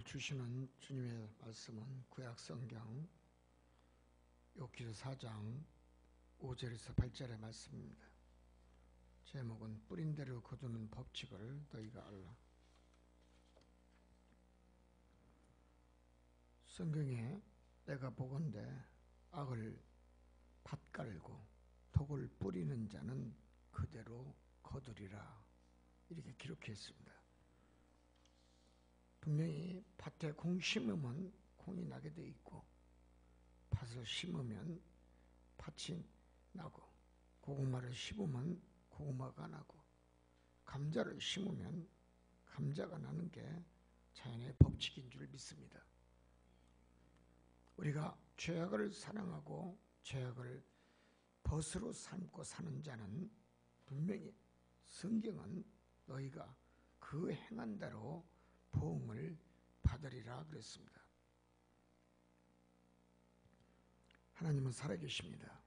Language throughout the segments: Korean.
오늘 주시는 주님의 말씀은 구약성경 욥기서 4장 5절에서 8절의 말씀입니다. 제목은 뿌린 대로 거두는 법칙을 너희가 알라. 성경에 내가 보건대 악을 밭갈고 독을 뿌리는 자는 그대로 거두리라, 이렇게 기록했습니다. 분명히 밭에 콩 심으면 콩이 나게 돼 있고, 밭을 심으면 밭이 나고, 고구마를 심으면 고구마가 나고, 감자를 심으면 감자가 나는 게 자연의 법칙인 줄 믿습니다. 우리가 죄악을 사랑하고 죄악을 벗으로 삼고 사는 자는 분명히 성경은 너희가 그 행한 대로 보응을 받으리라 그랬습니다. 하나님은 살아계십니다.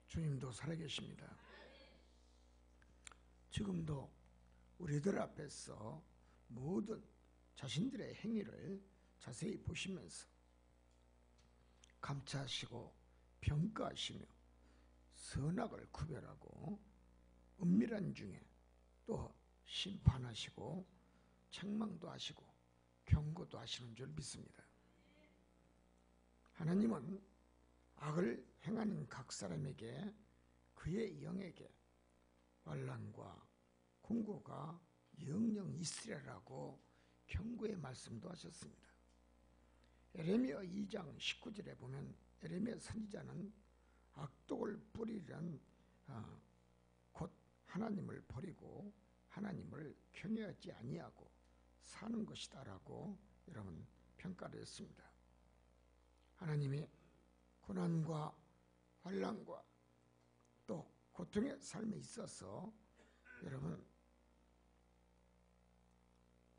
주님도 살아계십니다. 지금도 우리들 앞에서 모든 자신들의 행위를 자세히 보시면서 감찰하시고 평가하시며 선악을 구별하고 은밀한 중에 또 심판하시고 책망도 하시고 경고도 하시는 줄 믿습니다. 하나님은 악을 행하는 각 사람에게 그의 영에게 환난과 공고가 영영 있으리라고 경고의 말씀도 하셨습니다. 에레미야 2장 19절에 보면 에레미야 선지자는 악독을 뿌리려는 곧 하나님을 버리고 하나님을 경외하지 아니하고 사는 것이다 라고 여러분 평가를 했습니다. 하나님이 고난과 환난과 또 고통의 삶에 있어서 여러분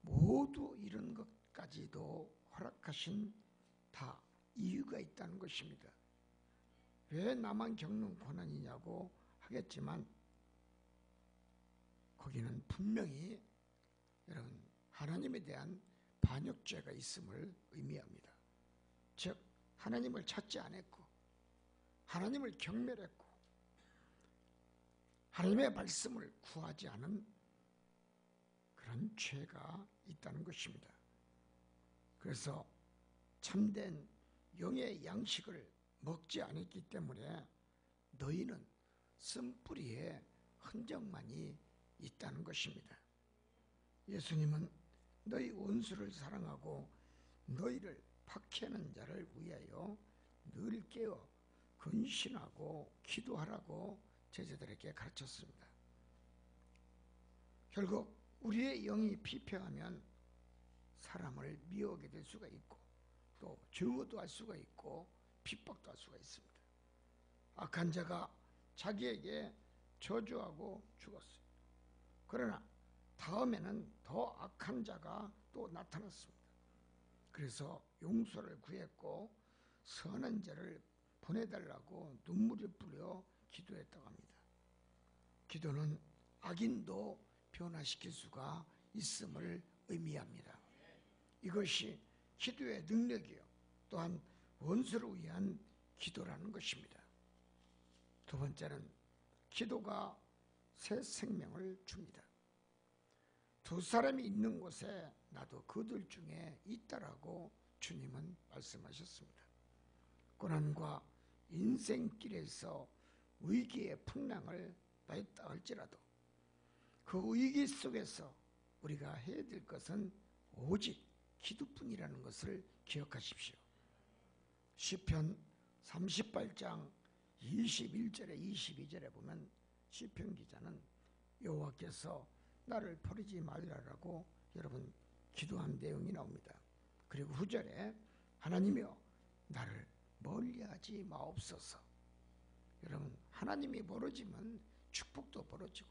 모두 이런 것까지도 허락하신 다 이유가 있다는 것입니다. 왜 나만 겪는 고난이냐고 하겠지만 거기는 분명히 여러분 하나님에 대한 반역죄가 있음을 의미합니다. 즉 하나님을 찾지 않았고 하나님을 경멸했고 하나님의 말씀을 구하지 않은 그런 죄가 있다는 것입니다. 그래서 참된 영의 양식을 먹지 않았기 때문에 너희는 쓴뿌리의 흔적만이 있다는 것입니다. 예수님은 너희 원수를 사랑하고 너희를 박해하는 자를 위하여 늘 깨어 근신하고 기도하라고 제자들에게 가르쳤습니다. 결국 우리의 영이 피폐하면 사람을 미워하게 될 수가 있고 또 증오도 할 수가 있고 핍박도 할 수가 있습니다. 악한 자가 자기에게 저주하고 죽었어요. 그러나 다음에는 더 악한 자가 또 나타났습니다. 그래서 용서를 구했고 선한 자를 보내달라고 눈물을 뿌려 기도했다고 합니다. 기도는 악인도 변화시킬 수가 있음을 의미합니다. 이것이 기도의 능력이요 또한 원수를 위한 기도라는 것입니다. 두 번째는 기도가 새 생명을 줍니다. 두 사람이 있는 곳에 나도 그들 중에 있다라고 주님은 말씀하셨습니다. 고난과 인생길에서 위기의 풍랑을 받았다 할지라도 그 위기 속에서 우리가 해야 될 것은 오직 기도뿐이라는 것을 기억하십시오. 시편 38장 21절에 22절에 보면 시편 기자는 여호와께서 나를 버리지 말라라고 여러분 기도한 내용이 나옵니다. 그리고 후절에 하나님이여 나를 멀리하지 마옵소서. 여러분 하나님이 멀어지면 축복도 멀어지고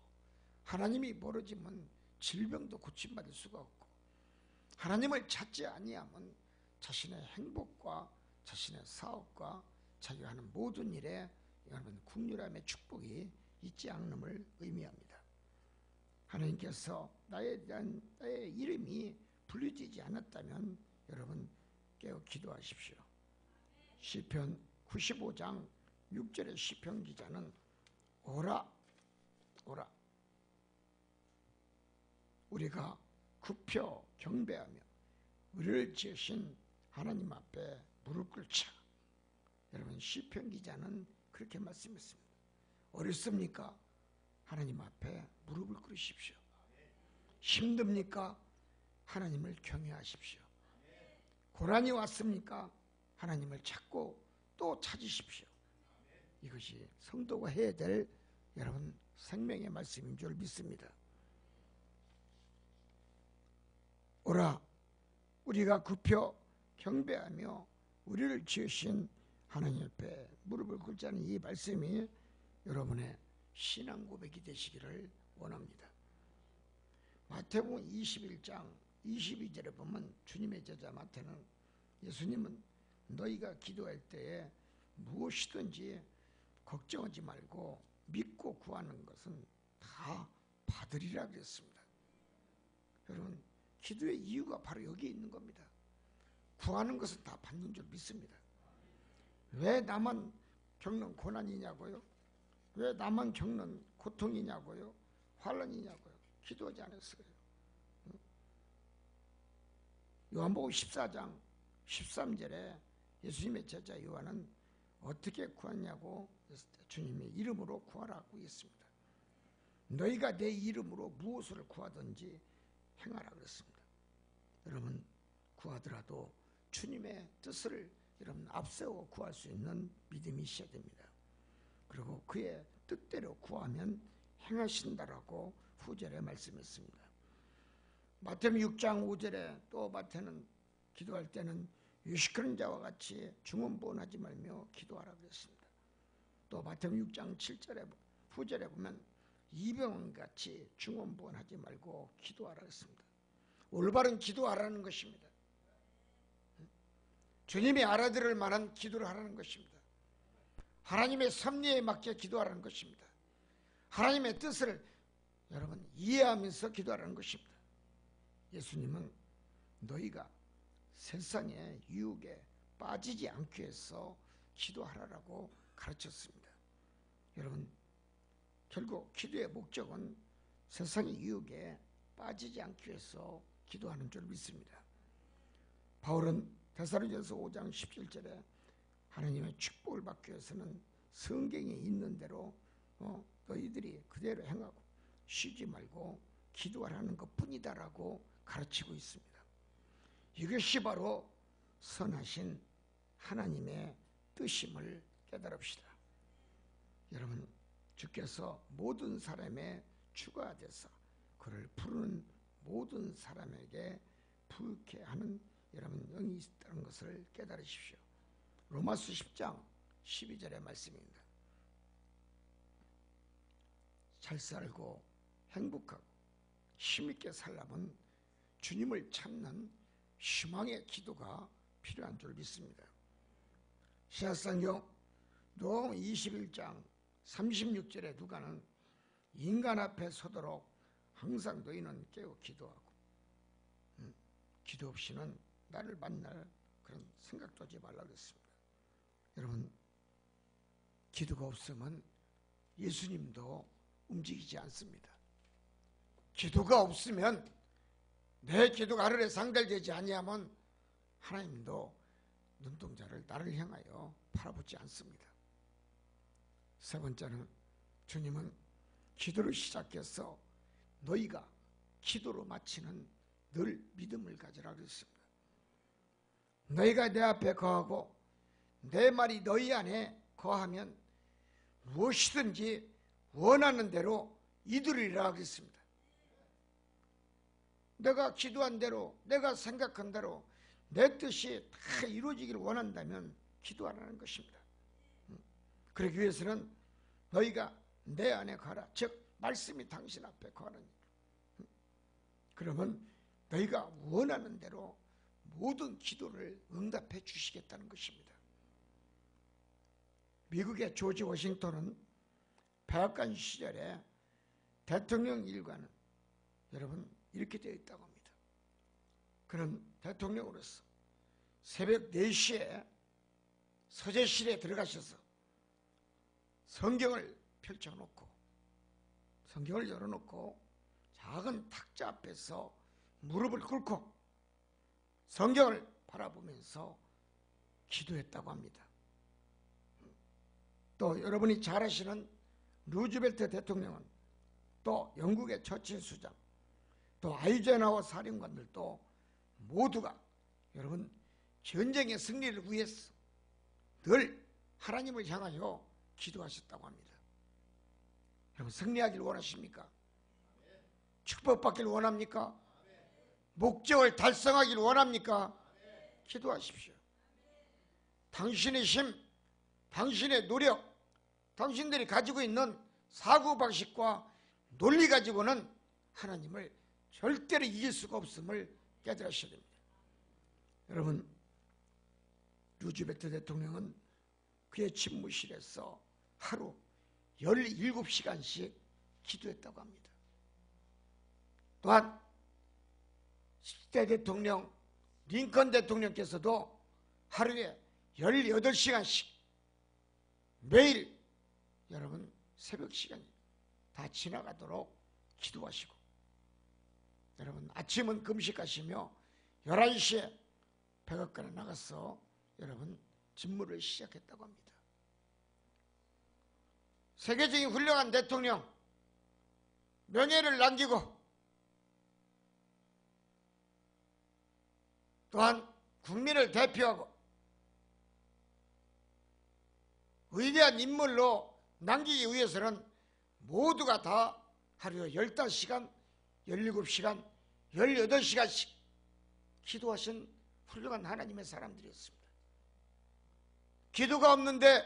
하나님이 멀어지면 질병도 고침받을 수가 없고 하나님을 찾지 아니하면 자신의 행복과 자신의 사업과 자기가 하는 모든 일에 여러분 국률함의 축복이 있지 않음을 의미합니다. 하나님께서 나에 대한 나의 이름이 분리되지 않았다면 여러분 깨어 기도하십시오. 시편 95장 6절의 시편 기자는 오라 오라 우리가 굽혀 경배하며 우리를 지으신 하나님 앞에 무릎 꿇자. 여러분 시편 기자는 그렇게 말씀했습니다. 어렵습니까? 하나님 앞에 무릎을 꿇으십시오. 힘듭니까? 하나님을 경외하십시오. 고난이 왔습니까? 하나님을 찾고 또 찾으십시오. 이것이 성도가 해야 될 여러분 생명의 말씀인 줄 믿습니다. 오라 우리가 굽혀 경배하며 우리를 지으신 하나님 앞에 무릎을 꿇자는 이 말씀이 여러분의 신앙 고백이 되시기를 원합니다. 마태복음 21장 22절에 보면 주님의 제자 마태는 예수님은 너희가 기도할 때에 무엇이든지 걱정하지 말고 믿고 구하는 것은 다 받으리라 그랬습니다. 여러분 기도의 이유가 바로 여기에 있는 겁니다. 구하는 것은 다 받는 줄 믿습니다. 왜 나만 겪는 고난이냐고요? 왜 나만 겪는 고통이냐고요? 환난이냐고요? 기도하지 않았어요. 요한복음 14장 13절에 예수님의 제자 요한은 어떻게 구하냐고 했을 때 주님의 이름으로 구하라고 했습니다. 너희가 내 이름으로 무엇을 구하든지 행하라 그랬습니다. 여러분 구하더라도 주님의 뜻을 여러분 앞세워 구할 수 있는 믿음이 있어야 됩니다. 그리고 그의 뜻대로 구하면 행하신다라고 후절에 말씀했습니다. 마태복음 6장 5절에 또 마태는 기도할 때는 유시크는 자와 같이 중언부언하지 말며 기도하라 그랬습니다. 또 마태복음 6장 7절에 후절에 보면 이병헌같이 중언부언하지 말고 기도하라 그랬습니다. 올바른 기도하라는 것입니다. 주님이 알아들을 만한 기도를 하라는 것입니다. 하나님의 섭리에 맞게 기도하라는 것입니다. 하나님의 뜻을 여러분 이해하면서 기도하라는 것입니다. 예수님은 너희가 세상의 유혹에 빠지지 않기 위해서 기도하라고 가르쳤습니다. 여러분 결국 기도의 목적은 세상의 유혹에 빠지지 않기 위해서 기도하는 줄 믿습니다. 바울은 데살로니가서 5장 17절에 하나님의 축복을 받기 위해서는 성경에 있는 대로 너희들이 그대로 행하고 쉬지 말고 기도하라는 것뿐이다라고 가르치고 있습니다. 이것이 바로 선하신 하나님의 뜻임을 깨달읍시다. 여러분 주께서 모든 사람의 주가 되사 그를 부르는 모든 사람에게 부유케 하는 여러분 영이 있다는 것을 깨달으십시오. 로마서 10장 12절의 말씀입니다. 잘 살고 행복하고 힘있게 살려면 주님을 찾는 희망의 기도가 필요한 줄 믿습니다. 신약성경 누가복음 21장 36절에 누가는 인간 앞에 서도록 항상 너희는 깨어 기도하고 기도 없이는 나를 만날 그런 생각도 하지 말라고 했습니다. 여러분 기도가 없으면 예수님도 움직이지 않습니다. 기도가 없으면 내 기도가 하늘에 상달되지 아니하면 하나님도 눈동자를 나를 향하여 바라보지 않습니다. 세 번째는 주님은 기도를 시작해서 너희가 기도로 마치는 늘 믿음을 가지라 그랬습니다. 너희가 내 앞에 거하고 내 말이 너희 안에 거하면 무엇이든지 원하는 대로 이루리라 그랬습니다. 내가 기도한 대로 내가 생각한 대로 내 뜻이 다 이루어지기를 원한다면 기도하라는 것입니다. 그러기 위해서는 너희가 내 안에 거하라. 즉 말씀이 당신 앞에 거하는. 그러면 너희가 원하는 대로 모든 기도를 응답해 주시겠다는 것입니다. 미국의 조지 워싱턴은 백악관 시절에 대통령 일과는 여러분 이렇게 되어 있다고 합니다. 그런 대통령으로서 새벽 4시에 서재실에 들어가셔서 성경을 펼쳐놓고 성경을 열어놓고 작은 탁자 앞에서 무릎을 꿇고 성경을 바라보면서 기도했다고 합니다. 또 여러분이 잘 아시는 루즈벨트 대통령은 또 영국의 처칠 수장, 또 아이젠하워 사령관들도 모두가 여러분 전쟁의 승리를 위해서 늘 하나님을 향하여 기도하셨다고 합니다. 여러분 승리하길 원하십니까? 축복받길 원합니까? 목적을 달성하길 원합니까? 기도하십시오. 당신의 힘, 당신의 노력, 당신들이 가지고 있는 사고방식과 논리 가지고는 하나님을 절대로 이길 수가 없음을 깨달으셔야 됩니다. 여러분 루즈벨트 대통령은 그의 집무실에서 하루 17시간씩 기도했다고 합니다. 또한 10대 대통령 링컨 대통령께서도 하루에 18시간씩 매일 여러분 새벽 시간이 다 지나가도록 기도하시고, 여러분 아침은 금식하시며 11시에 백악관에 나가서 여러분 직무를 시작했다고 합니다. 세계적인 훌륭한 대통령, 명예를 남기고 또한 국민을 대표하고 위대한 인물로 남기기 위해서는 모두가 다 하루에 15시간, 17시간, 18시간씩 기도하신 훌륭한 하나님의 사람들이었습니다. 기도가 없는데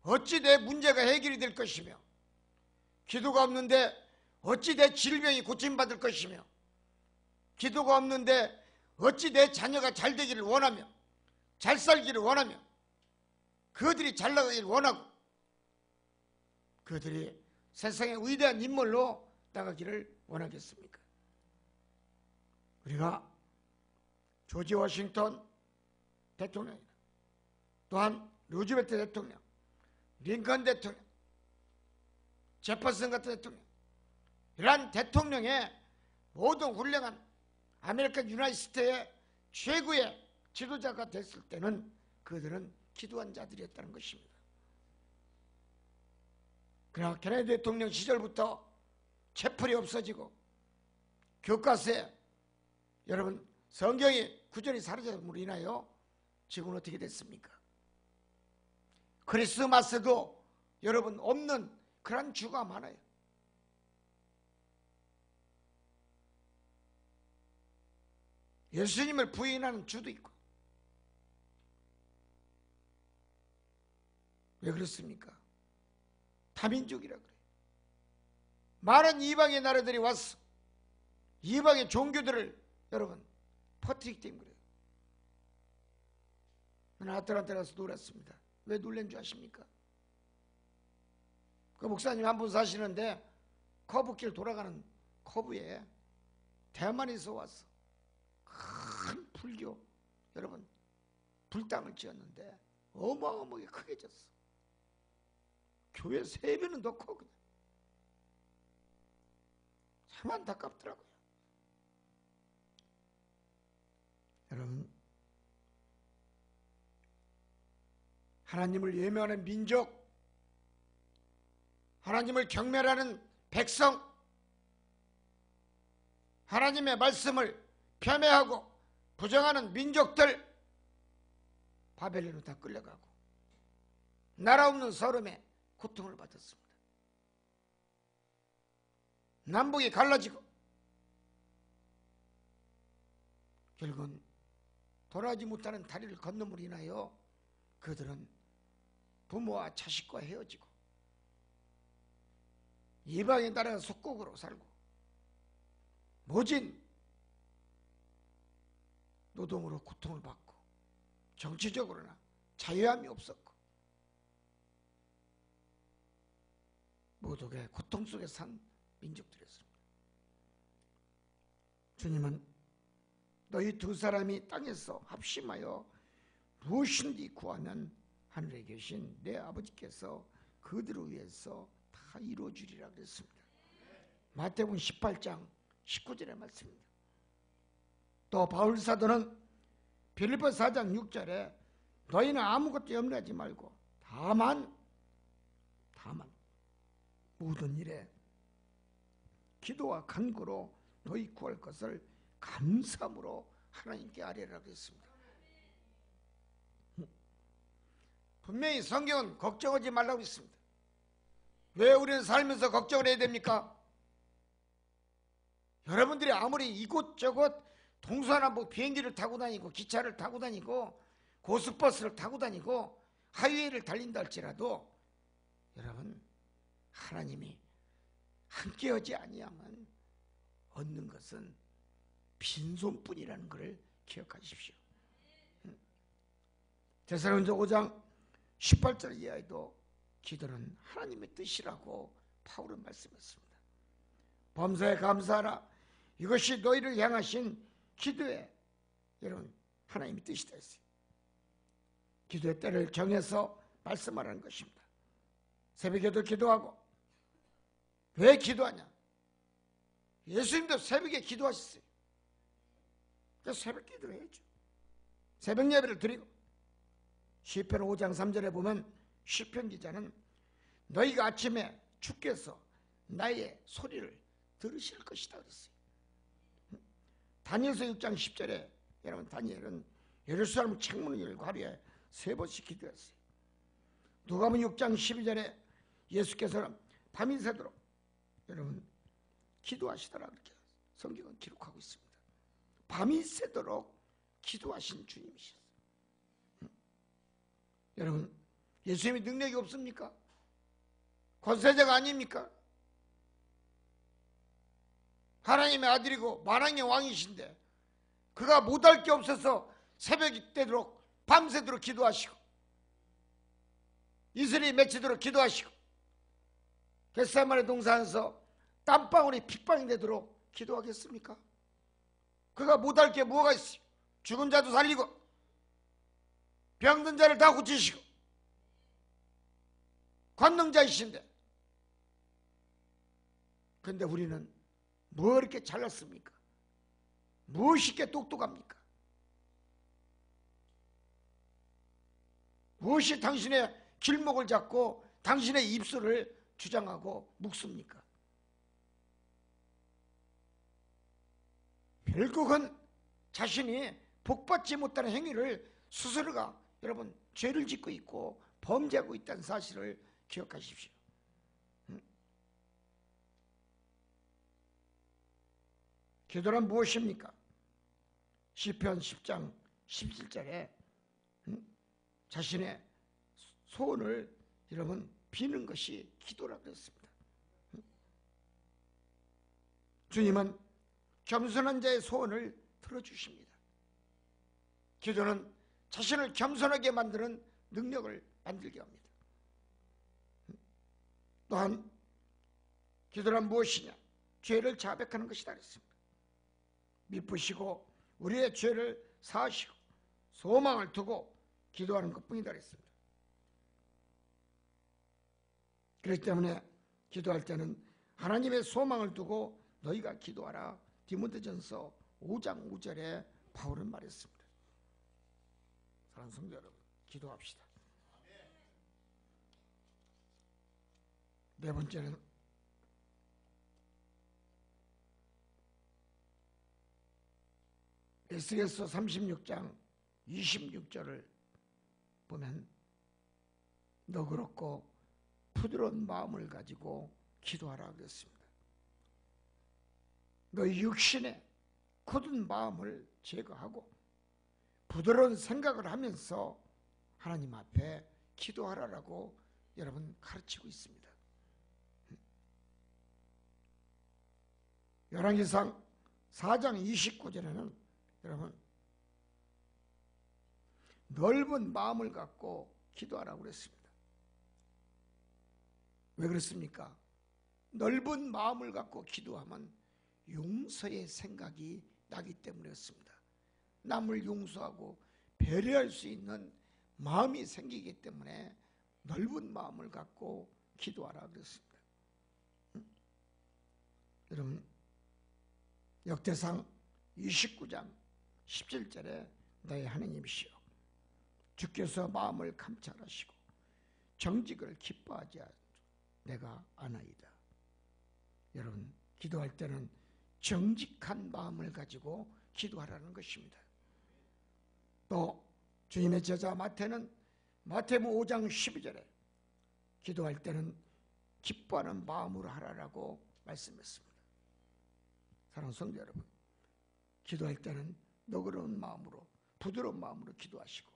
어찌 내 문제가 해결이 될 것이며, 기도가 없는데 어찌 내 질병이 고침받을 것이며, 기도가 없는데 어찌 내 자녀가 잘 되기를 원하며 잘 살기를 원하며 그들이 잘 나가기를 원하고 그들이 세상의 위대한 인물로 나가기를 원하겠습니까? 우리가 조지 워싱턴 대통령이나 또한 루즈벨트 대통령, 링컨 대통령, 제퍼슨 같은 대통령, 이러한 대통령의 모든 훌륭한 아메리칸 유나이티드의 최고의 지도자가 됐을 때는 그들은 기도한 자들이었다는 것입니다. 그러나 케네디 대통령 시절부터 채플이 없어지고 교과서에 여러분 성경의 구절이 사라짐으로 인하여 지금은 어떻게 됐습니까? 크리스마스도 여러분 없는 그런 주가 많아요. 예수님을 부인하는 주도 있고. 왜 그렇습니까? 다민족이라 그래요. 많은 이방의 나라들이 와서 이방의 종교들을 여러분 퍼뜨리기 때문에 그래요. 저는 아틀란타 가서 놀았습니다. 왜 놀란 줄 아십니까? 그 목사님 한 분 사시는데 커브길 돌아가는 커브에 대만에서 와서 큰 불교 여러분 불당을 지었는데 어마어마하게 크게 졌어. 교회 3배는 더 커. 그냥 참 안타깝더라고요. 여러분 하나님을 예매하는 민족, 하나님을 경멸하는 백성, 하나님의 말씀을 폄훼하고 부정하는 민족들 바벨론으로 다 끌려가고 나라 없는 서름에 고통을 받았습니다. 남북이 갈라지고 결국은 돌아가지 못하는 다리를 건너므로 인하여 그들은 부모와 자식과 헤어지고 이방의 나라 속국으로 살고 모진 노동으로 고통을 받고 정치적으로나 자유함이 없었고 모두가 고통 속에 산 민족들이었습니다. 주님은 너희 두 사람이 땅에서 합심하여 무엇인지 구하면 하늘에 계신 내 아버지께서 그들을 위해서 다 이루어주리라 그랬습니다. 마태복음 18장 19절의 말씀입니다. 또 바울 사도는 빌립보 4장 6절에 너희는 아무것도 염려하지 말고 다만 모든 일에 기도와 간구로 너희 구할 것을 감사함으로 하나님께 아뢰라고 했습니다. 분명히 성경은 걱정하지 말라고 했습니다. 왜 우리는 살면서 걱정을 해야 됩니까? 여러분들이 아무리 이곳저곳 동서남북 비행기를 타고 다니고 기차를 타고 다니고 고속버스를 타고 다니고 하이웨이를 달린다 할지라도 여러분, 하나님이 함께하지 아니하면 얻는 것은 빈손뿐이라는 것을 기억하십시오. 데살로니가 5장 18절 이하에도 기도는 하나님의 뜻이라고 바울은 말씀했습니다. 범사에 감사하라. 이것이 너희를 향하신 기도의 여러분 하나님의 뜻이다 했어요. 기도의 때를 정해서 말씀하라는 것입니다. 새벽에도 기도하고. 왜 기도하냐? 예수님도 새벽에 기도하셨어요. 그래서 새벽 기도를 해야죠. 새벽 예배를 드리고. 시편 5장 3절에 보면 시편 기자는 너희가 아침에 주께서 나의 소리를 들으실 것이다 그랬어요. 다니엘서 6장 10절에 여러분 다니엘은 예루살렘 창문을 열고 하루에 3번씩 기도했어요. 누가복음 6장 12절에 예수께서는 밤이 새도록 여러분 기도하시더라 그렇게 성경은 기록하고 있습니다. 밤이 새도록 기도하신 주님이셨어요. 여러분 예수님이 능력이 없습니까? 권세자가 아닙니까? 하나님의 아들이고 만왕의 왕이신데 그가 못할 게 없어서 새벽이 되도록 밤새도록 기도하시고 이슬이 맺히도록 기도하시고 겟세마네 동산에서 땀방울이 핏방이 되도록 기도하겠습니까? 그가 못할 게 뭐가 있어요? 죽은 자도 살리고 병든 자를 다 고치시고 권능자이신데 그런데 우리는 뭐 이렇게 잘났습니까? 무엇이 이렇게 똑똑합니까? 무엇이 당신의 길목을 잡고 당신의 입술을 주장하고 묵습니까? 결국은 자신이 복받지 못하는 행위를 스스로가 여러분 죄를 짓고 있고 범죄하고 있다는 사실을 기억하십시오. 기도란 무엇입니까? 시편 10장 17절에 자신의 소원을 여러분 비는 것이 기도라고 했습니다. 주님은 겸손한 자의 소원을 들어주십니다. 기도는 자신을 겸손하게 만드는 능력을 만들게 합니다. 또한 기도란 무엇이냐? 죄를 자백하는 것이다 그랬습니다. 미쁘시고 우리의 죄를 사하시고 소망을 두고 기도하는 것뿐이다 그랬습니다. 그렇기 때문에 기도할 때는 하나님의 소망을 두고 너희가 기도하라. 디모데전서 5장 5절에 바울은 말했습니다. 사랑하는 성도 여러분, 기도합시다. 네 번째는 에스겔서 36장 26절을 보면 너그럽고 부드러운 마음을 가지고 기도하라 그랬습니다. 너희 육신의 굳은 마음을 제거하고 부드러운 생각을 하면서 하나님 앞에 기도하라라고 여러분 가르치고 있습니다. 열왕기상 4장 29절에는 여러분 넓은 마음을 갖고 기도하라고 그랬습니다. 왜 그렇습니까? 넓은 마음을 갖고 기도하면 용서의 생각이 나기 때문이었습니다. 남을 용서하고 배려할 수 있는 마음이 생기기 때문에 넓은 마음을 갖고 기도하라 그랬습니다. 여러분, 역대상 29장 17절에 너희 하나님이시여 주께서 마음을 감찰하시고 정직을 기뻐하지 않 내가 아나이다. 여러분, 기도할 때는 정직한 마음을 가지고 기도하라는 것입니다. 또 주님의 제자 마태는 마태복음 5장 12절에 기도할 때는 기뻐하는 마음으로 하라라고 말씀했습니다. 사랑하는 성도 여러분, 기도할 때는 너그러운 마음으로, 부드러운 마음으로 기도하시고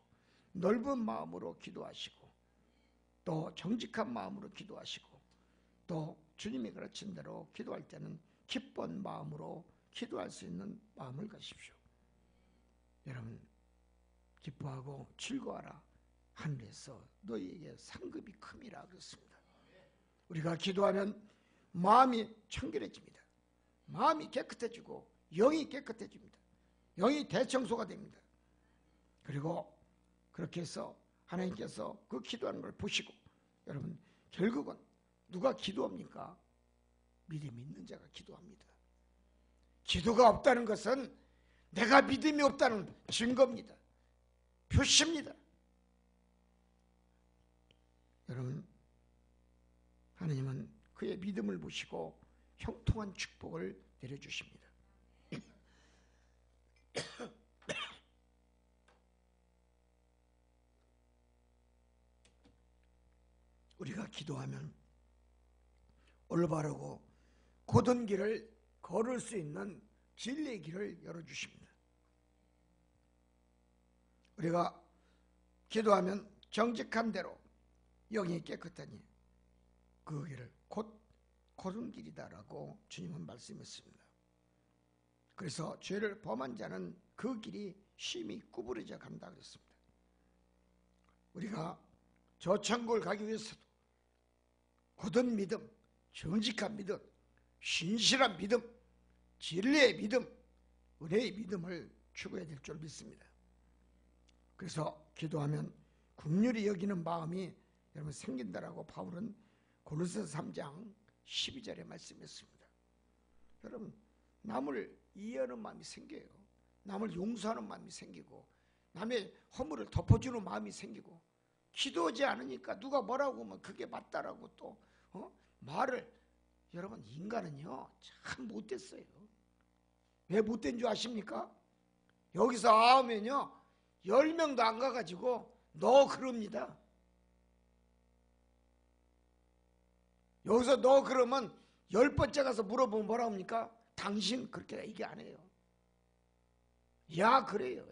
넓은 마음으로 기도하시고 또 정직한 마음으로 기도하시고 또 주님이 가르친 대로 기도할 때는 기쁜 마음으로 기도할 수 있는 마음을 가십시오. 여러분, 기뻐하고 즐거워하라. 하늘에서 너희에게 상급이 큼이라 그랬습니다. 우리가 기도하면 마음이 청결해집니다. 마음이 깨끗해지고 영이 깨끗해집니다. 영이 대청소가 됩니다. 그리고 그렇게 해서 하나님께서 그 기도하는 걸 보시고 여러분, 결국은 누가 기도합니까? 믿음이 있는 자가 기도합니다. 기도가 없다는 것은 내가 믿음이 없다는 증거입니다. 표시입니다. 여러분, 하나님은 그의 믿음을 보시고 형통한 축복을 내려주십니다. 우리가 기도하면 올바르고 곧은 길을 걸을 수 있는 진리의 길을 열어주십니다. 우리가 기도하면 정직한 대로 영이 깨끗하니 그 길을 곧 걸은 길이다라고 주님은 말씀했습니다. 그래서 죄를 범한 자는 그 길이 심히 구부러져 간다 그랬습니다. 우리가 저 천국을 가기 위해서도 곧은 믿음, 정직한 믿음, 신실한 믿음, 진리의 믿음, 은혜의 믿음을 추구해야 될 줄 믿습니다. 그래서 기도하면 긍휼히 여기는 마음이 여러분 생긴다라고 바울은 고린도서 3장 12절에 말씀했습니다. 여러분, 남을 이해하는 마음이 생겨요. 남을 용서하는 마음이 생기고 남의 허물을 덮어주는 마음이 생기고 기도하지 않으니까 누가 뭐라고 하면 그게 맞다라고 또 말을. 여러분, 인간은요 참 못됐어요. 왜 못된 줄 아십니까? 여기서 하면요 10명도 안 가가지고 너 그럽니다. 여기서 너 그러면 10번째 가서 물어보면 뭐라 합니까? 당신 그렇게 얘기 안 해요. 야 그래요.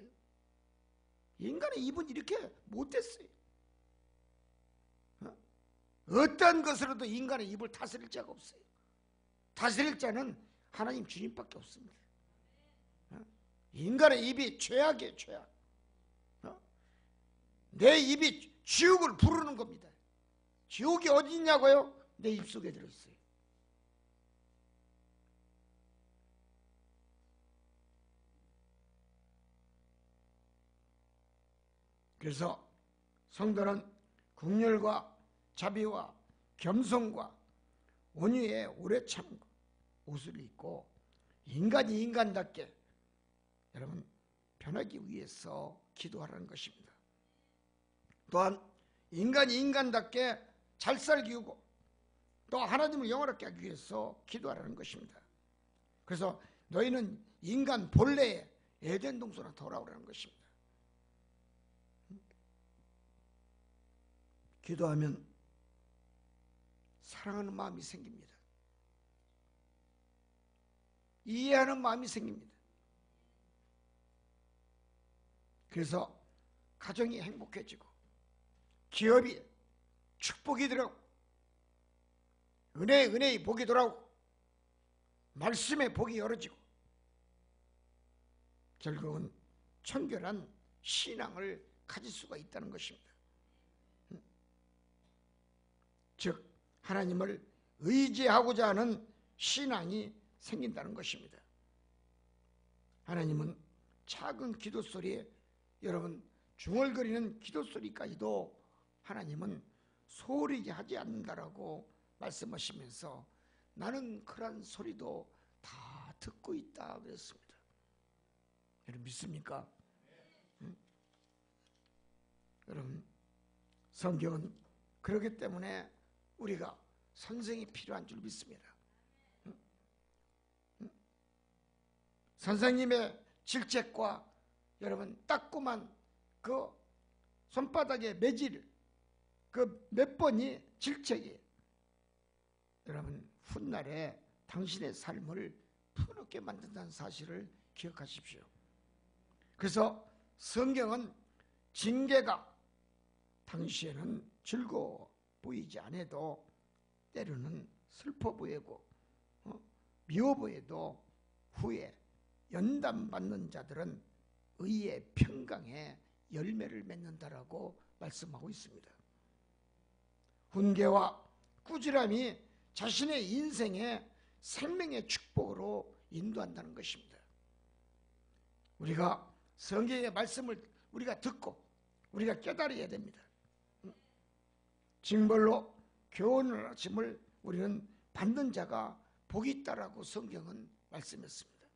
인간의 입은 이렇게 못됐어요. 어떤 것으로도 인간의 입을 다스릴 자가 없어요. 다스릴 자는 하나님 주님밖에 없습니다. 인간의 입이 죄악이에요. 죄악. 내 입이 지옥을 부르는 겁니다. 지옥이 어디 있냐고요? 내 입속에 들어있어요. 그래서 성도는 긍휼과 자비와 겸손과 온유의 오래 참고 옷을 입고 인간이 인간답게 여러분 변하기 위해서 기도하라는 것입니다. 또한 인간이 인간답게 잘 살기 위하고 또 하나님을 영원하게 하기 위해서 기도하라는 것입니다. 그래서 너희는 인간 본래의 에덴 동산으로 돌아오라는 것입니다. 기도하면 사랑하는 마음이 생깁니다. 이해하는 마음이 생깁니다. 그래서 가정이 행복해지고 기업이 축복이 들어오고 은혜의 복이 돌아오고 말씀의 복이 열어지고 결국은 청결한 신앙을 가질 수가 있다는 것입니다. 즉 하나님을 의지하고자 하는 신앙이 생긴다는 것입니다. 하나님은 작은 기도 소리, 여러분 중얼거리는 기도 소리까지도 하나님은 소리게 하지 않는다라고 말씀하시면서 나는 그런 소리도 다 듣고 있다 그랬습니다. 여러분 믿습니까? 응? 여러분 성경은 그렇기 때문에 우리가 선생이 필요한 줄 믿습니다. 응? 응? 선생님의 질책과 여러분 따끔한 그 손바닥의 매질 그 몇 번이 질책이 여러분 훗날에 당신의 삶을 푸르게 만든다는 사실을 기억하십시오. 그래서 성경은 징계가 당시에는 즐거워 보이지 않아도 때로는 슬퍼 보이고 미워 보여도 후에 연단받는 자들은 의의 평강에 열매를 맺는다라고 말씀하고 있습니다. 훈계와 꾸지람이 자신의 인생에 생명의 축복으로 인도한다는 것입니다. 우리가 성경의 말씀을 우리가 듣고 우리가 깨달아야 됩니다. 징벌로 교훈을 하심을 우리는 받는 자가 복이 있다라고 성경은 말씀했습니다.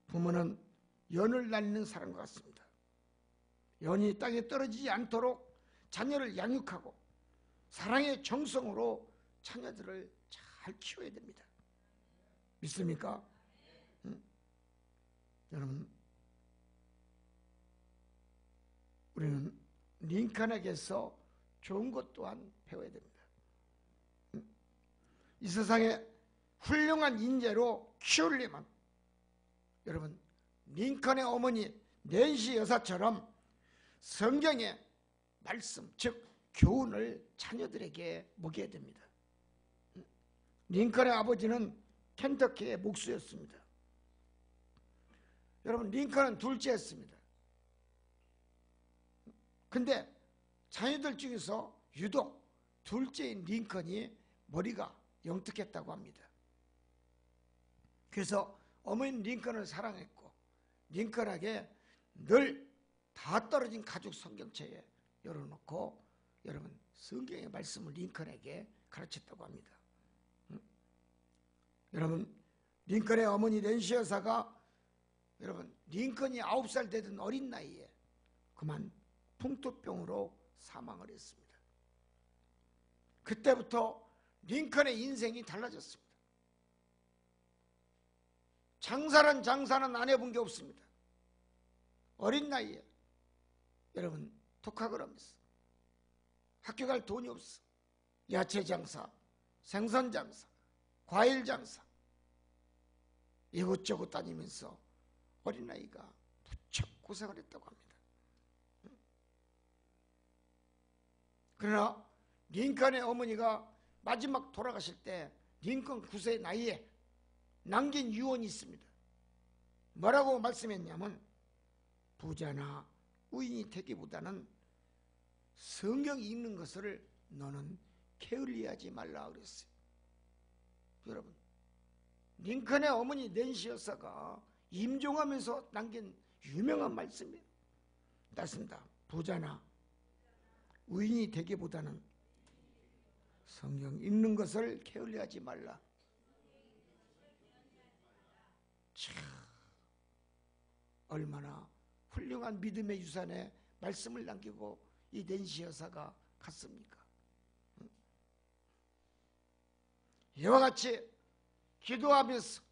부모는 연을 날리는 사람과 같습니다. 연이 땅에 떨어지지 않도록 자녀를 양육하고 사랑의 정성으로 자녀들을 잘 키워야 됩니다. 믿습니까? 여러분 우리는 링컨에게서 좋은 것 또한 배워야 됩니다. 이 세상에 훌륭한 인재로 키우려면 여러분 링컨의 어머니 낸시 여사처럼 성경의 말씀 즉 교훈을 자녀들에게 먹여야 됩니다. 링컨의 아버지는 켄터키의 목수였습니다. 여러분 링컨은 둘째였습니다. 근데 자녀들 중에서 유독 둘째인 링컨이 머리가 영특했다고 합니다. 그래서 어머니는 링컨을 사랑했고 링컨에게 늘 다 떨어진 가죽 성경책에 열어놓고 여러분 성경의 말씀을 링컨에게 가르쳤다고 합니다. 여러분 링컨의 어머니 낸시 여사가 여러분 링컨이 9살 되던 어린 나이에 그만 풍토병으로 사망을 했습니다. 그때부터 링컨의 인생이 달라졌습니다. 장사는 안 해본 게 없습니다. 어린 나이에 여러분 독학을 하면서 학교 갈 돈이 없어 야채 장사, 생선 장사, 과일 장사 이곳저곳 다니면서 어린아이가 무척 고생을 했다고 합니다. 그러나 링컨의 어머니가 마지막 돌아가실 때 링컨 9세 나이에 남긴 유언이 있습니다. 뭐라고 말씀했냐면 부자나 우인이 되기보다는 성경 읽는 것을 너는 게을리하지 말라 그랬어요. 여러분 링컨의 어머니 낸시 여사가 임종하면서 남긴 유명한 말씀이에요. 맞습니다. 부자나 우인이 되기보다는 성경 읽는 것을 게을리하지 말라. 참 얼마나 훌륭한 믿음의 유산에 말씀을 남기고 이 낸시 여사가 갔습니까? 이와 같이 기도하면서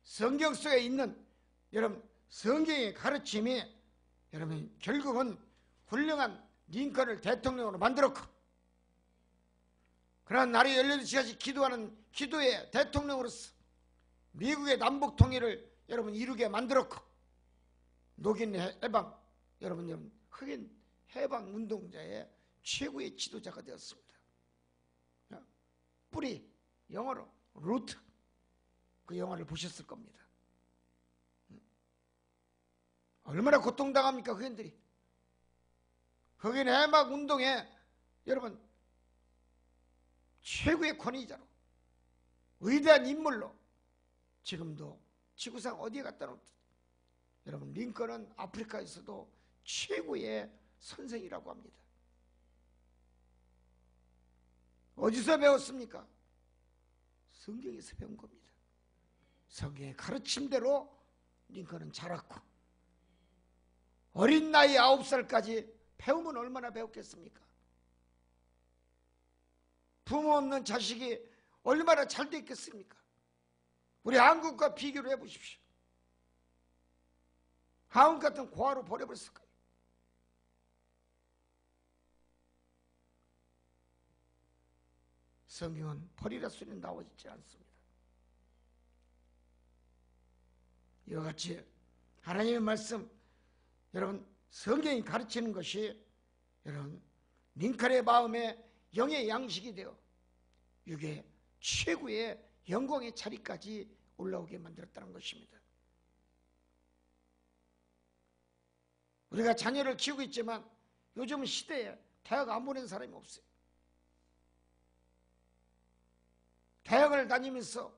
성경 속에 있는 여러분 성경의 가르침이 여러분 결국은 훌륭한 링컨을 대통령으로 만들었고 그러나 날이 18시간씩 기도하는 기도의 대통령으로서 미국의 남북 통일을 여러분 이루게 만들었고 녹인 해방 여러분 흑인 해방 운동자의 최고의 지도자가 되었습니다. 뿌리 영어로 루트 그 영화를 보셨을 겁니다. 얼마나 고통당합니까 흑인들이. 흑인 해방 운동에 여러분 최고의 권위자로 위대한 인물로 지금도 지구상 어디에 갖다 놓든 여러분, 링컨은 아프리카에서도 최고의 선생이라고 합니다. 어디서 배웠습니까? 성경에서 배운 겁니다. 성경의 가르침대로 링컨은 자랐고, 어린 나이 9살까지 배우면 얼마나 배웠겠습니까? 부모 없는 자식이 얼마나 잘 됐겠습니까? 우리 한국과 비교를 해보십시오. 한국 같은 고아로 보내버렸을 거예요. 성경은 버리라 소리는 나오지 않습니다. 이와 같이 하나님의 말씀, 여러분, 성경이 가르치는 것이 여러분 링컨의 마음에 영의 양식이 되어 육의 최고의 영광의 자리까지 올라오게 만들었다는 것입니다. 우리가 자녀를 키우고 있지만 요즘 시대에 대학 안 보낸 사람이 없어요. 대학을 다니면서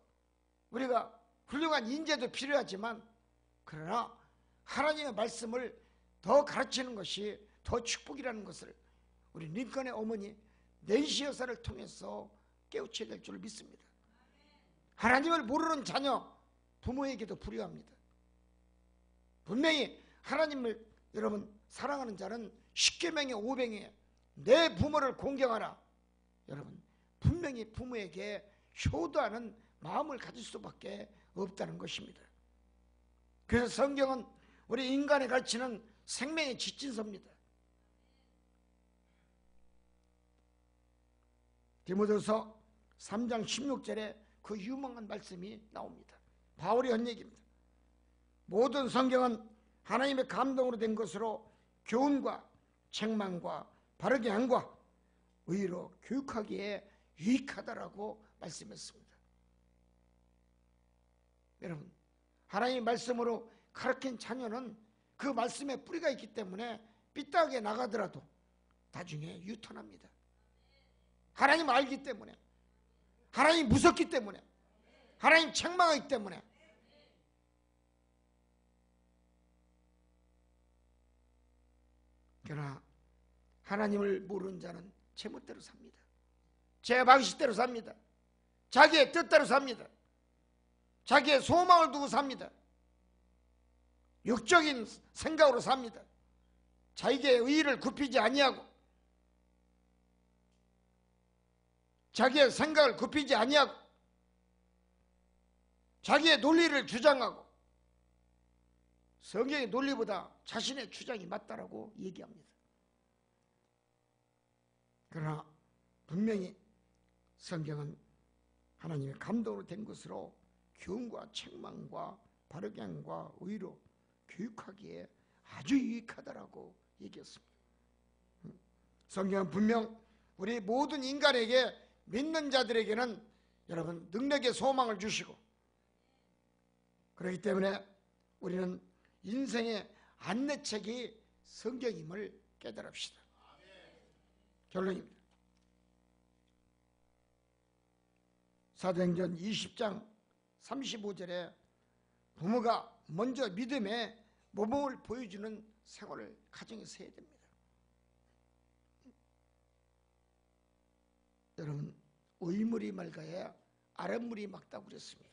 우리가 훌륭한 인재도 필요하지만, 그러나 하나님의 말씀을 더 가르치는 것이 더 축복이라는 것을 우리 링컨의 어머니 낸시 여사를 통해서 깨우쳐야 될 줄 믿습니다. 하나님을 모르는 자녀, 부모에게도 불효합니다. 분명히 하나님을 여러분 사랑하는 자는 십계명의 5병에 내 부모를 공경하라. 여러분, 분명히 부모에게 효도하는 마음을 가질 수밖에 없다는 것입니다. 그래서 성경은 우리 인간에 가르치는 생명의 지침서입니다. 디모데후서 3장 16절에 그 유명한 말씀이 나옵니다. 바울이 한 얘기입니다. 모든 성경은 하나님의 감동으로 된 것으로 교훈과 책망과 바르게 함과 의로 교육하기에 유익하다라고 말씀했습니다. 여러분, 하나님의 말씀으로 가르친 자녀는 그 말씀에 뿌리가 있기 때문에 삐딱하게 나가더라도 나중에 유턴합니다. 하나님 알기 때문에, 하나님 무섭기 때문에, 하나님 책망하기 때문에. 그러나 하나님을 모르는 자는 제멋대로 삽니다. 제 방식대로 삽니다. 자기의 뜻대로 삽니다. 자기의 소망을 두고 삽니다. 육적인 생각으로 삽니다. 자기의 의의를 굽히지 아니하고, 자기의 생각을 굽히지 아니하고, 자기의 논리를 주장하고, 성경의 논리보다 자신의 주장이 맞다라고 얘기합니다. 그러나 분명히 성경은 하나님의 감동으로 된 것으로 교훈과 책망과 바르게 함과 의로 교육하기에 아주 유익하다라고 얘기했습니다. 성경은 분명 우리 모든 인간에게, 믿는 자들에게는 여러분 능력의 소망을 주시고, 그렇기 때문에 우리는 인생의 안내책이 성경임을 깨달읍시다. 결론입니다. 사도행전 20장 35절에 부모가 먼저 믿음의 모범을 보여주는 생활을 가정에서 해야 됩니다. 여러분, 의물이 맑아야 아랫물이 맑다고 그랬습니다.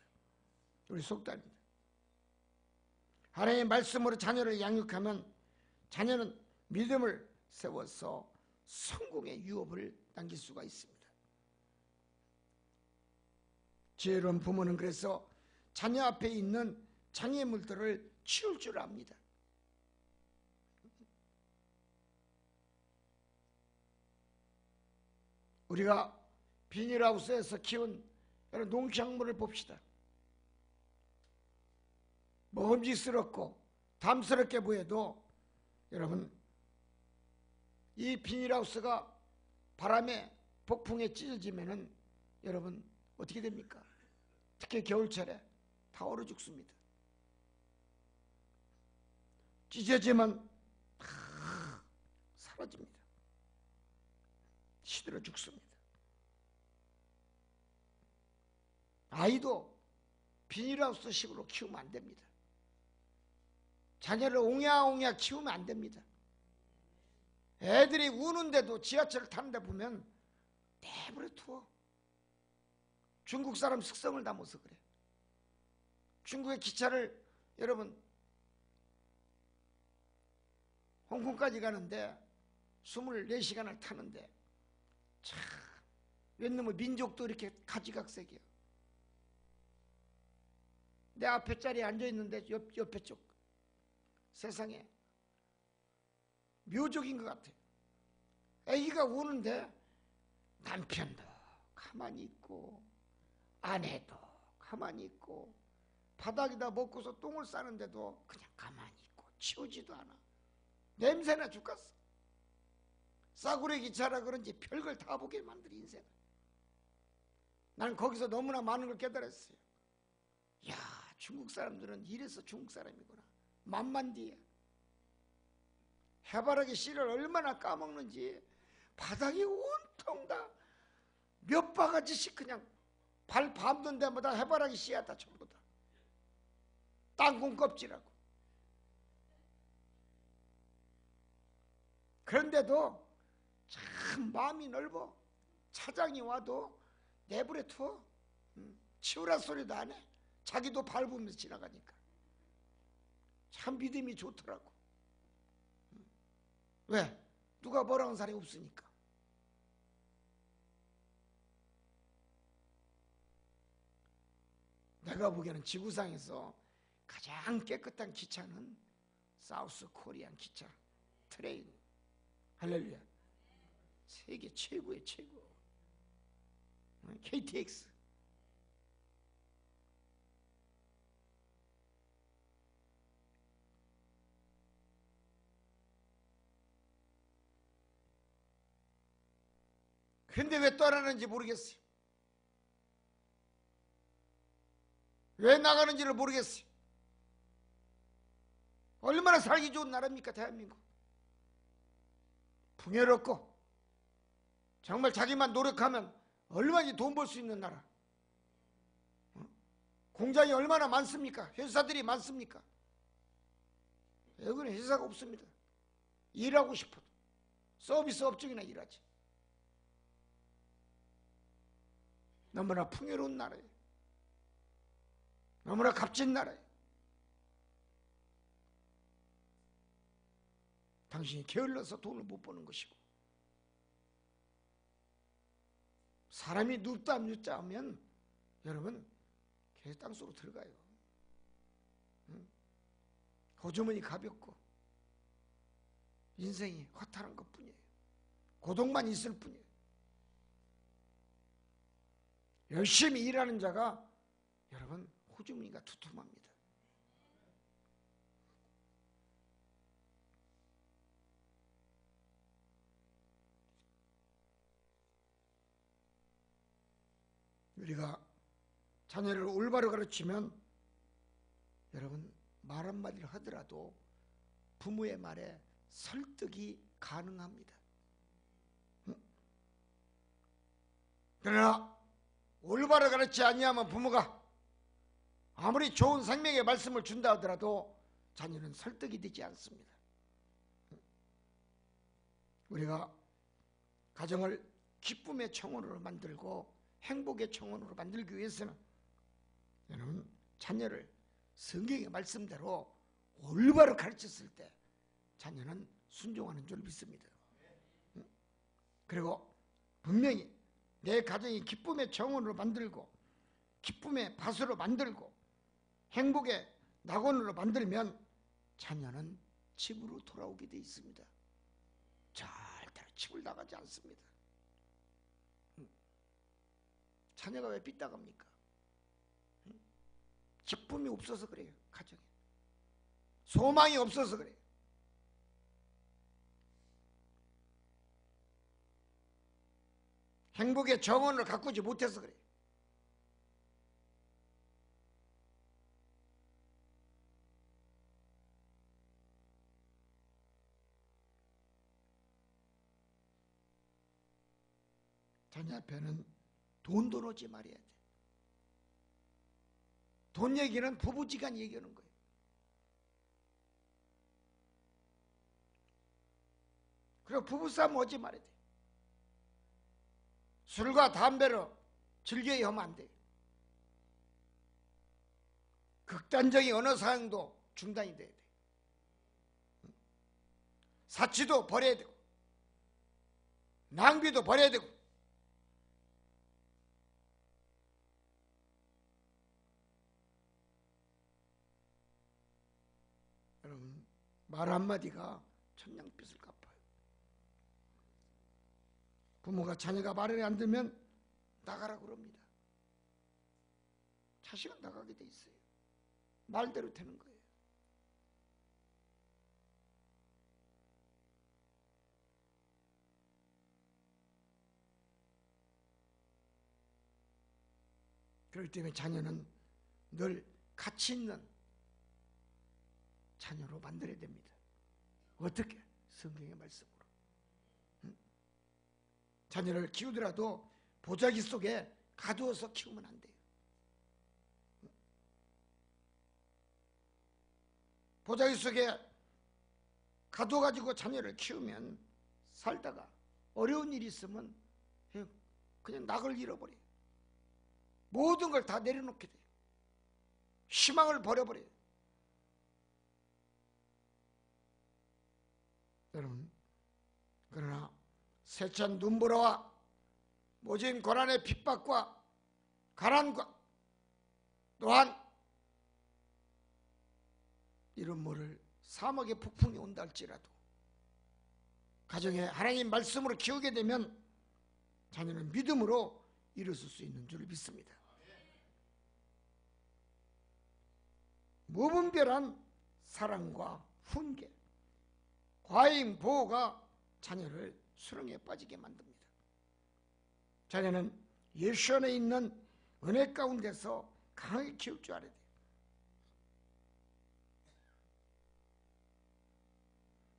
우리 속담입니다. 하나님의 말씀으로 자녀를 양육하면 자녀는 믿음을 세워서 성공의 유업을 남길 수가 있습니다. 지혜로운 부모는 그래서 자녀 앞에 있는 장애물들을 치울 줄 압니다. 우리가 비닐하우스에서 키운 여러 농작물을 봅시다. 먹음직스럽고 담스럽게 보여도 여러분, 이 비닐하우스가 바람에 폭풍에 찢어지면은 여러분 어떻게 됩니까? 특히 겨울철에 다 얼어 죽습니다. 찢어지면 다 사라집니다. 시들어 죽습니다. 아이도 비닐하우스식으로 키우면 안 됩니다. 자녀를 옹야옹야 키우면 안 됩니다. 애들이 우는데도 지하철을 타는데 보면 내버려 두어. 중국 사람 습성을 담아서 그래. 중국의 기차를 여러분 홍콩까지 가는데 24시간을 타는데 참 웬놈의 민족도 이렇게 가지각색이야. 내 앞에 자리에 앉아있는데 옆에 쪽 세상에 묘족인 것 같아. 애기가 우는데 남편도 가만히 있고 아내도 가만히 있고 바닥에다 먹고서 똥을 싸는데도 그냥 가만히 있고 치우지도 않아. 냄새나 죽겠어. 싸구려 기차라 그런지 별걸 다 보게 만들어 인생. 나는 거기서 너무나 많은 걸 깨달았어요. 야, 중국 사람들은 이래서 중국 사람이구나. 만만디야. 해바라기 씨를 얼마나 까먹는지 바닥에 온통 다 몇 바가지씩 그냥 발 밟는 데마다 해바라기 씨야 다 전부 다. 땅콩 껍질하고. 그런데도 참 마음이 넓어. 차장이 와도 내버려 두어. 치우라 소리도 안 해. 자기도 밟으면서 지나가니까. 참 믿음이 좋더라고. 왜? 누가 뭐라 하는 사람이 없으니까. 내가 보기에는 지구상에서 가장 깨끗한 기차는 사우스 코리안 기차 트레인. 할렐루야. 세계 최고의 최고. KTX. 근데 왜 떠나는지 모르겠어요. 왜 나가는지를 모르겠어요. 얼마나 살기 좋은 나라입니까, 대한민국. 풍요롭고 정말 자기만 노력하면 얼마든지 돈 벌 수 있는 나라. 공장이 얼마나 많습니까? 회사들이 많습니까? 여기는 회사가 없습니다. 일하고 싶어도 서비스 업종이나 일하지. 너무나 풍요로운 나라예요. 너무나 값진 나라예요. 당신이 게을러서 돈을 못 버는 것이고, 사람이 눕다 하면 여러분 계속 땅속으로 들어가요. 호주머니 가볍고 인생이 허탈한 것뿐이에요. 고독만 있을 뿐이에요. 열심히 일하는 자가 여러분 호주머니가 두툼합니다. 우리가 자녀를 올바로 가르치면 여러분 말 한마디를 하더라도 부모의 말에 설득이 가능합니다. 그러나 올바로 가르치지 아니하면 부모가 아무리 좋은 생명의 말씀을 준다 하더라도 자녀는 설득이 되지 않습니다. 우리가 가정을 기쁨의 청원으로 만들고 행복의 청원으로 만들기 위해서는 여러분 자녀를 성경의 말씀대로 올바로 가르쳤을 때 자녀는 순종하는 줄 믿습니다. 그리고 분명히 내 가정이 기쁨의 정원으로 만들고 기쁨의 밭으로 만들고 행복의 낙원으로 만들면 자녀는 집으로 돌아오게 되어 있습니다. 절대로 집을 나가지 않습니다. 자녀가 왜 삐딱합니까? 기쁨이 없어서 그래요. 가정에 소망이 없어서 그래요. 행복의 정원을 가꾸지 못해서 그래요. 자녀 앞에는 돈도 놓지 말아야 돼. 돈 얘기는 부부지간 얘기하는 거예요. 그리고 부부싸움 오지 말아야 돼. 술과 담배로 즐겨야 하면 안 돼. 극단적인 언어 사용도 중단이 돼야 돼. 사치도 버려야 되고 낭비도 버려야 되고 여러분 말 한마디가 천냥빚을 갚아요. 부모가 자녀가 말을 안 들면 나가라고 그럽니다. 자식은 나가게 돼 있어요. 말대로 되는 거예요. 그렇기 때문에 자녀는 늘 가치 있는 자녀로 만들어야 됩니다. 어떻게? 성경의 말씀으로. 자녀를 키우더라도 보자기 속에 가두어서 키우면 안 돼요. 보자기 속에 가둬가지고 자녀를 키우면 살다가 어려운 일이 있으면 그냥 낙을 잃어버려요. 모든 걸 다 내려놓게 돼요. 희망을 버려버려요. 여러분, 그러나 세찬 눈보라와 모진 고난의 핍박과 가난과 또한 이런 뭐를 사막의 폭풍이 온다 할지라도 가정에 하나님 말씀으로 키우게 되면 자녀는 믿음으로 일어설 수 있는 줄 믿습니다. 무분별한 사랑과 훈계, 과잉 보호가 자녀를 수렁에 빠지게 만듭니다. 자녀는 예수 안에 있는 은혜 가운데서 강하게 키울 줄 알아야 돼요.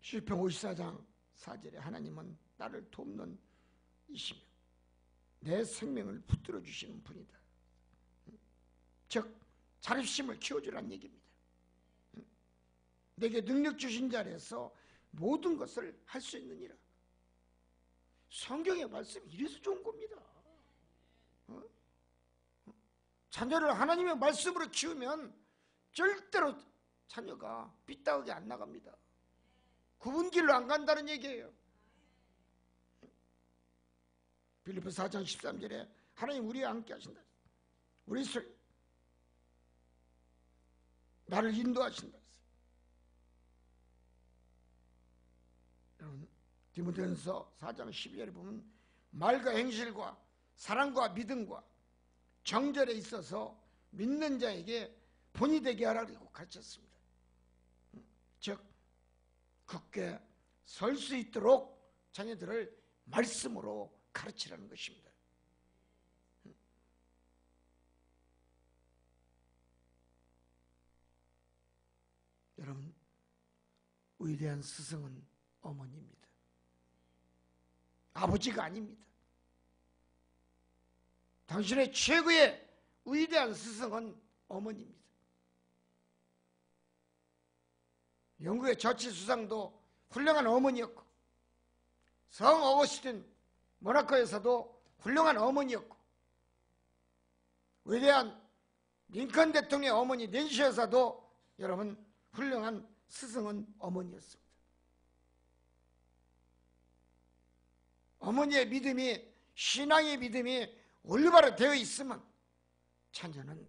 시편 54장 4절에 하나님은 나를 돕는 이시며 내 생명을 붙들어 주시는 분이다. 즉 자립심을 키워주라는 얘기입니다. 내게 능력 주신 자리에서 모든 것을 할 수 있느니라. 성경의 말씀이 이래서 좋은 겁니다. 자녀를 하나님의 말씀으로 키우면 절대로 자녀가 삐딱하게 안 나갑니다. 굽은 길로 안 간다는 얘기예요. 빌립보 4장 13절에 하나님 우리와 함께 하신다. 우리 나를 인도하신다. 여러분 디모데전서 4장 12절에 보면 말과 행실과 사랑과 믿음과 정절에 있어서 믿는 자에게 본이 되게 하라고 가르쳤습니다. 즉 굳게 설 수 있도록 자녀들을 말씀으로 가르치라는 것입니다. 여러분 위대한 스승은 어머니입니다. 아버지가 아닙니다. 당신의 최고의 위대한 스승은 어머니입니다. 영국의 저치 수상도 훌륭한 어머니였고 성 어거스틴 모나코에서도 훌륭한 어머니였고 위대한 링컨 대통령의 어머니 낸시 여사도 여러분 훌륭한 스승은 어머니였습니다. 어머니의 믿음이 신앙의 믿음이 올바로 되어 있으면 자녀는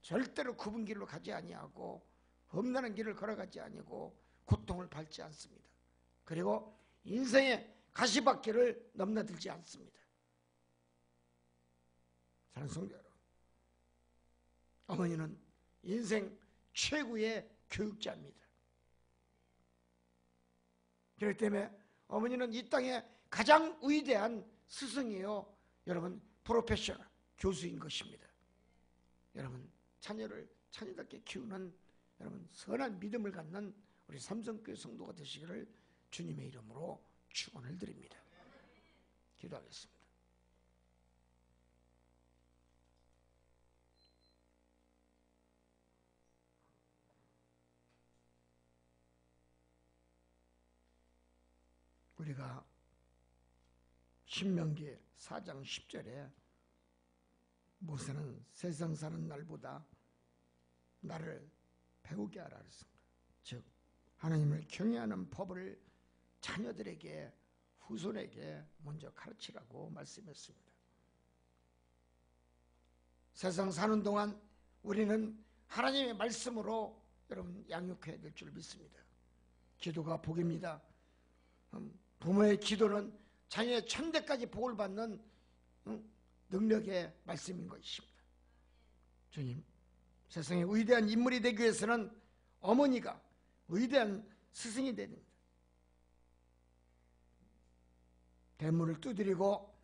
절대로 굽은 길로 가지 아니하고 험난한 길을 걸어가지 아니고 고통을 받지 않습니다. 그리고 인생의 가시밭길을 넘나들지 않습니다. 사랑하는 성도 여러분, 어머니는 인생 최고의 교육자입니다. 그렇기 때문에 어머니는 이 땅에 가장 위대한 스승이요 여러분 프로페셔널 교수인 것입니다. 여러분 자녀를 자녀답게 키우는 여러분 선한 믿음을 갖는 우리 삼성교회 성도가 되시기를 주님의 이름으로 축원을 드립니다. 기도하겠습니다. 우리가 신명기 4장 10절에 모세는 세상 사는 날보다 나를 배우게 하라 그랬습니다. 즉 하나님을 경외하는 법을 자녀들에게, 후손에게 먼저 가르치라고 말씀했습니다. 세상 사는 동안 우리는 하나님의 말씀으로 여러분 양육해야 될 줄 믿습니다. 기도가 복입니다. 부모의 기도는 자녀의 천대까지 복을 받는 능력의 말씀인 것입니다. 주님, 세상에 위대한 인물이 되기 위해서는 어머니가 위대한 스승이 되야 됩니다. 대문을 두드리고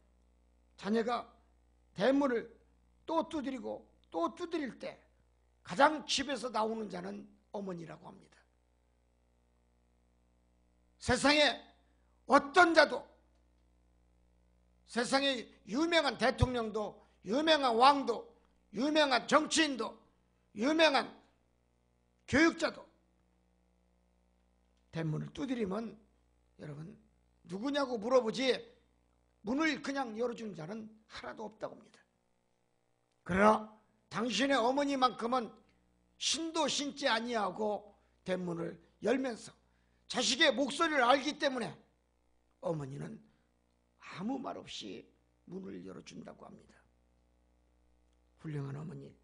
자녀가 대문을 또 두드리고 또 두드릴 때 가장 집에서 나오는 자는 어머니라고 합니다. 세상에 어떤 자도, 세상에 유명한 대통령도, 유명한 왕도, 유명한 정치인도, 유명한 교육자도 대문을 두드리면 여러분 누구냐고 물어보지 문을 그냥 열어주는 자는 하나도 없다고 합니다. 그러나 당신의 어머니만큼은 신도 신지 아니하고 대문을 열면서 자식의 목소리를 알기 때문에 어머니는 아무 말 없이 문을 열어준다고 합니다. 훌륭한 어머니,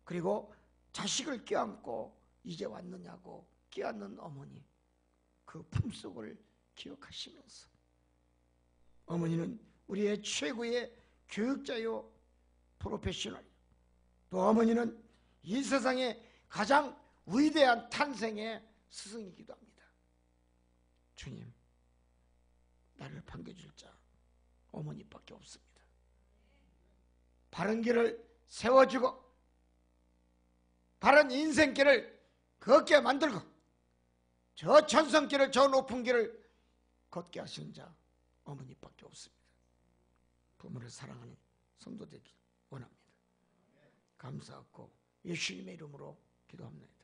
그리고 자식을 껴안고 이제 왔느냐고 껴안는 어머니, 그 품속을 기억하시면서 어머니는 우리의 최고의 교육자요 프로페셔널, 또 어머니는 이 세상의 가장 위대한 탄생의 스승이기도 합니다. 주님, 나를 반겨줄 자 어머니밖에 없습니다. 바른 길을 세워주고 바른 인생길을 걷게 만들고 저 천성길을, 저 높은 길을 걷게 하시는 자 어머니밖에 없습니다. 부모를 사랑하는 성도 되길 원합니다. 감사하고 예수님의 이름으로 기도합니다.